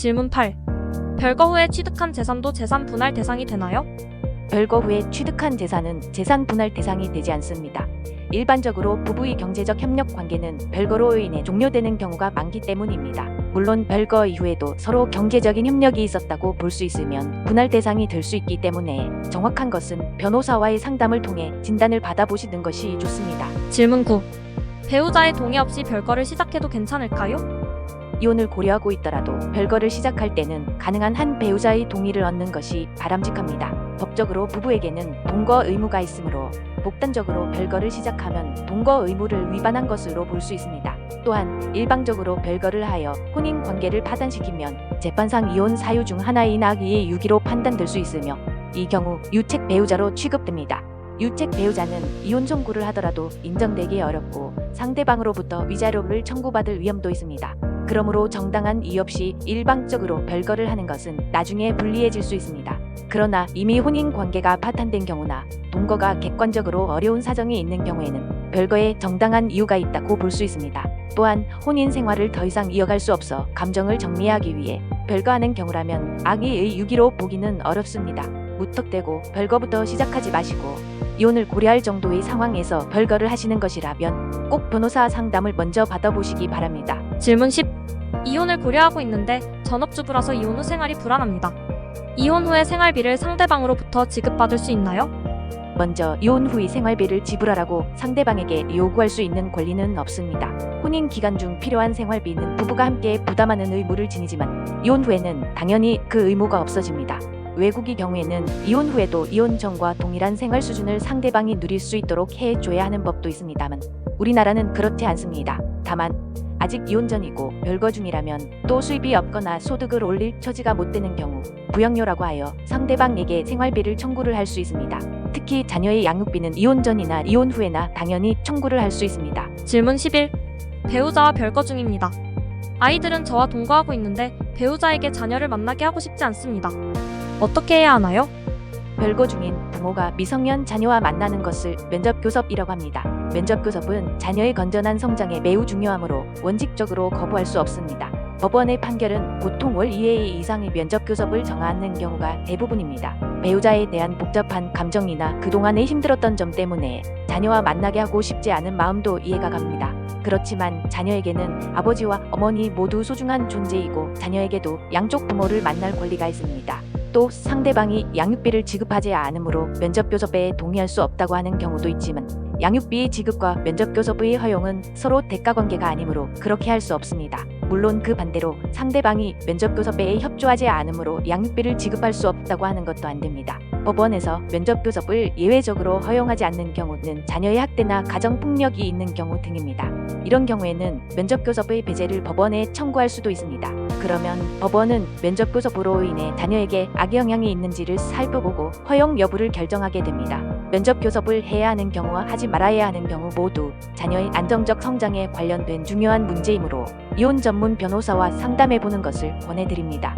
질문 8. 별거 후에 취득한 재산도 재산 분할 대상이 되나요? 별거 후에 취득한 재산은 재산 분할 대상이 되지 않습니다. 일반적으로 부부의 경제적 협력 관계는 별거로 인해 종료되는 경우가 많기 때문입니다. 물론 별거 이후에도 서로 경제적인 협력이 있었다고 볼 수 있으면 분할 대상이 될 수 있기 때문에 정확한 것은 변호사와의 상담을 통해 진단을 받아보시는 것이 좋습니다. 질문 9. 배우자의 동의 없이 별거를 시작해도 괜찮을까요? 이혼을 고려하고 있더라도 별거를 시작할 때는 가능한 한 배우자의 동의를 얻는 것이 바람직합니다. 법적으로 부부에게는 동거 의무가 있으므로 복단적으로 별거를 시작하면 동거 의무를 위반한 것으로 볼 수 있습니다. 또한 일방적으로 별거를 하여 혼인 관계를 파단시키면 재판상 이혼 사유 중 하나인 악의의 유기로 판단될 수 있으며 이 경우 유책 배우자로 취급됩니다. 유책 배우자는 이혼 청구를 하더라도 인정되기 어렵고 상대방으로부터 위자료를 청구받을 위험도 있습니다. 그러므로 정당한 이유 없이 일방적으로 별거를 하는 것은 나중에 불리해질 수 있습니다. 그러나 이미 혼인 관계가 파탄된 경우나 동거가 객관적으로 어려운 사정이 있는 경우에는 별거에 정당한 이유가 있다고 볼 수 있습니다. 또한 혼인 생활을 더 이상 이어갈 수 없어 감정을 정리하기 위해 별거하는 경우라면 악의의 유기로 보기는 어렵습니다. 무턱대고 별거부터 시작하지 마시고 이혼을 고려할 정도의 상황에서 별거를 하시는 것이라면 꼭 변호사 상담을 먼저 받아보시기 바랍니다. 질문 10. 이혼을 고려하고 있는데 전업주부라서 이혼 후 생활이 불안합니다. 이혼 후에 생활비를 상대방으로부터 지급받을 수 있나요? 먼저 이혼 후의 생활비를 지불하라고 상대방에게 요구할 수 있는 권리는 없습니다. 혼인 기간 중 필요한 생활비는 부부가 함께 부담하는 의무를 지니지만 이혼 후에는 당연히 그 의무가 없어집니다. 외국의 경우에는 이혼 후에도 이혼 전과 동일한 생활 수준을 상대방이 누릴 수 있도록 해줘야 하는 법도 있습니다만 우리나라는 그렇지 않습니다. 다만 아직 이혼 전이고 별거 중이라면 또 수입이 없거나 소득을 올릴 처지가 못 되는 경우 부양료라고 하여 상대방에게 생활비를 청구를 할 수 있습니다. 특히 자녀의 양육비는 이혼 전이나 이혼 후에나 당연히 청구를 할 수 있습니다. 질문 11. 배우자와 별거 중입니다. 아이들은 저와 동거하고 있는데 배우자에게 자녀를 만나게 하고 싶지 않습니다. 어떻게 해야 하나요? 별거 중인 부모가 미성년 자녀와 만나는 것을 면접교섭이라고 합니다. 면접교섭은 자녀의 건전한 성장에 매우 중요하므로 원칙적으로 거부할 수 없습니다. 법원의 판결은 보통 월 2회 이상의 면접교섭을 정하는 경우가 대부분입니다. 배우자에 대한 복잡한 감정이나 그동안에 힘들었던 점 때문에 자녀와 만나게 하고 싶지 않은 마음도 이해가 갑니다. 그렇지만 자녀에게는 아버지와 어머니 모두 소중한 존재이고 자녀에게도 양쪽 부모를 만날 권리가 있습니다. 또 상대방이 양육비를 지급하지 않으므로 면접교섭에 동의할 수 없다고 하는 경우도 있지만 양육비 지급과 면접교섭의 허용은 서로 대가관계가 아니므로 그렇게 할 수 없습니다. 물론 그 반대로 상대방이 면접교섭에 협조하지 않으므로 양육비를 지급할 수 없다고 하는 것도 안 됩니다. 법원에서 면접교섭을 예외적으로 허용하지 않는 경우는 자녀의 학대나 가정폭력이 있는 경우 등입니다. 이런 경우에는 면접교섭의 배제를 법원에 청구할 수도 있습니다. 그러면 법원은 면접교섭으로 인해 자녀에게 악영향이 있는지를 살펴보고 허용 여부를 결정하게 됩니다. 면접교섭을 해야 하는 경우와 하지 말아야 하는 경우 모두 자녀의 안정적 성장에 관련된 중요한 문제이므로 이혼 전문 변호사와 상담해보는 것을 권해드립니다.